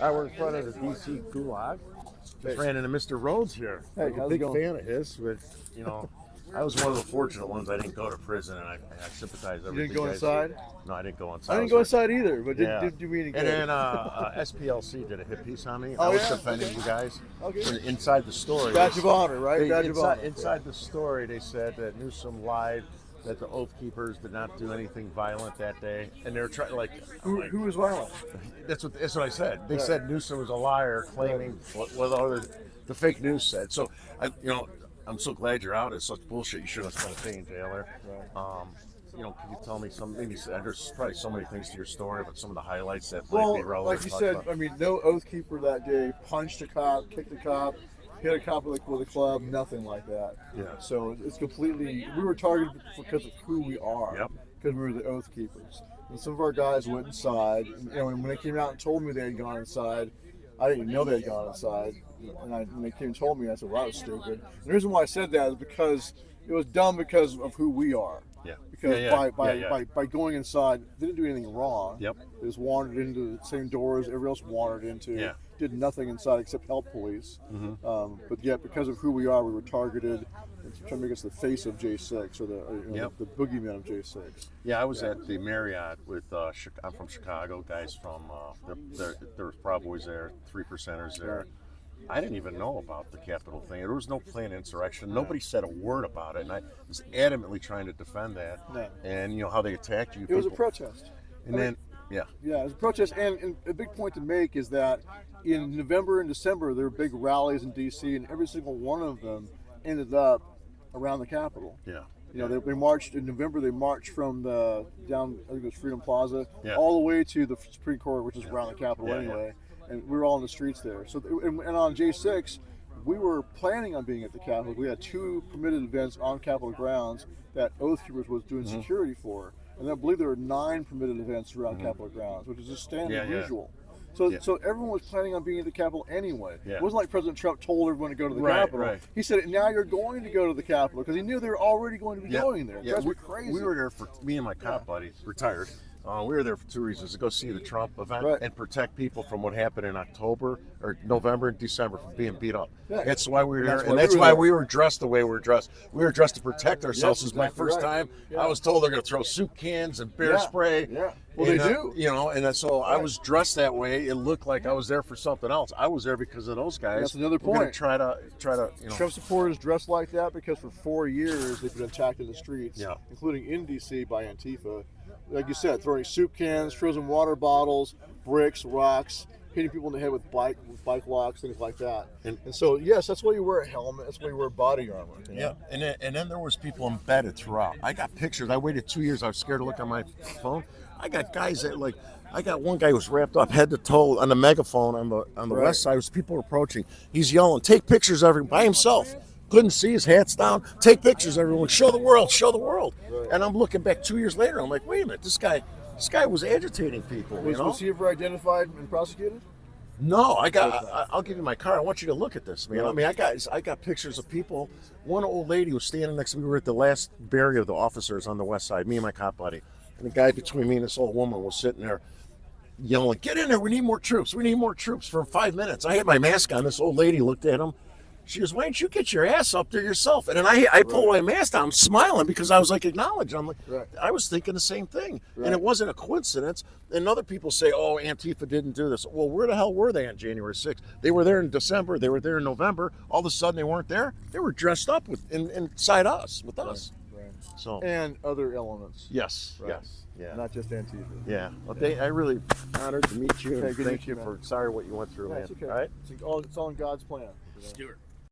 I work in front of the DC Gulag. Just ran into Mr. Rhodes here. Hey, Like a how's big it going? fan of his, but I was one of the fortunate ones. I didn't go to prison, and I sympathize with You didn't go inside? No, I didn't go inside. I didn't go inside either, but did you mean And then SPLC did a hit piece on me. Oh, I was yeah? defending Okay. you guys. Okay. Inside the story. Badge of honor, right? Badge of honor. Inside the story, they said that Newsom lied, that the Oath Keepers did not do anything violent that day, and they were trying Who was violent? That's what I said. They said Newsom was a liar, claiming what the fake news said. So I'm so glad you're out. It's such bullshit. You shouldn't have spent a day in jail there. Right. Can you tell me there's probably so many things to your story, but some of the highlights that might be relevant. Like you said, I mean, no Oath Keeper that day punched a cop, kicked a cop, hit a cop with a club, nothing like that. Yeah. So it's completely, we were targeted because of who we are. Yep. Because we were the Oath Keepers. And some of our guys went inside, and when they came out and told me they had gone inside, I didn't even know they had gone inside. And when they came and told me, I said, well, that was stupid. And the reason why I said that is because it was dumb because of who we are. Yeah. Because by going inside, they didn't do anything wrong. Yep. They just wandered into the same doors everyone else wandered into. Yeah. Did nothing inside except help police. Mm-hmm. But yet, because of who we are, we were targeted. It's trying to make us the face of J6 or the boogeyman of J6. Yeah, I was at the Marriott with. I'm from Chicago. Guys from there was Proud Boys there, 3%ers there. Right. I didn't even know about the Capitol thing. There was no planned insurrection. Nobody said a word about it, and I was adamantly trying to defend that. No. And how they attacked you. It was a protest. And then, yeah, it was a protest. And a big point to make is that in November and December there were big rallies in D.C. and every single one of them ended up around the Capitol. Yeah. They marched in November. They marched from down, I think it was Freedom Plaza, Yeah. all the way to the Supreme Court, which is around the Capitol Yeah, anyway. And we were all in the streets there. So, and on J6, we were planning on being at the Capitol. We had 2 permitted events on Capitol grounds that Oath Keepers was doing security for. And I believe there were 9 permitted events around Capitol grounds, which is just standard usual. So everyone was planning on being at the Capitol anyway. Yeah. It wasn't like President Trump told everyone to go to the Capitol. Right. He said, now you're going to go to the Capitol, because he knew they were already going to be going there. Yeah, That's crazy. We were there for, me and my cop buddy, retired. We were there for 2 reasons: to go see the Trump event and protect people from what happened in October or November and December from being beat up. Yeah. That's why we were there, and that's why we were dressed the way we were dressed. We were dressed to protect ourselves. This was my first time. I was told they're going to throw soup cans and bear spray. Yeah. Well, they do. And so I was dressed that way. It looked like I was there for something else. I was there because of those guys. That's another We're point. going to try to. Trump supporters dressed like that because for 4 years they've been attacked in the streets, including in D.C. by Antifa. Like you said, throwing soup cans, frozen water bottles, bricks, rocks, hitting people in the head with bike locks, things like that. And so, yes, that's why you wear a helmet. That's why you wear body armor. Yeah, and then there was people embedded throughout. I got pictures. I waited 2 years. I was scared to look on my phone. I got guys that I got one guy who was wrapped up head to toe on the megaphone on the west side. There was people approaching. He's yelling, "Take pictures, everyone!" by himself. Couldn't see, his hat's down. "Take pictures, everyone! Show the world! Show the world!" Right. And I'm looking back 2 years later. I'm like, wait a minute, this guy was agitating people. Was he ever identified and prosecuted? No, I'll give you my card. I want you to look at this, man. I mean, I got pictures of people. One old lady was standing next to me. We were at the last burial of the officers on the west side, me and my cop buddy. And the guy between me and this old woman was sitting there yelling, "Get in there, we need more troops. We need more troops," for 5 minutes. I had my mask on. This old lady looked at him. She goes, "Why don't you get your ass up there yourself?" And then I pulled my mask down. I'm smiling because I was like acknowledged. I'm like, I was thinking the same thing. And it wasn't a coincidence. And other people say, "Oh, Antifa didn't do this." Well, where the hell were they on January 6th? They were there in December. They were there in November. All of a sudden they weren't there. They were dressed up inside us, with us. Right. So, and other elements. Yes. Yeah. Not just Antifa. Yeah. Well, I really honored to meet you. Okay, good to Thank meet you you, for man. sorry what you went through, man. It's okay. All right. It's all in God's plan. Stuart.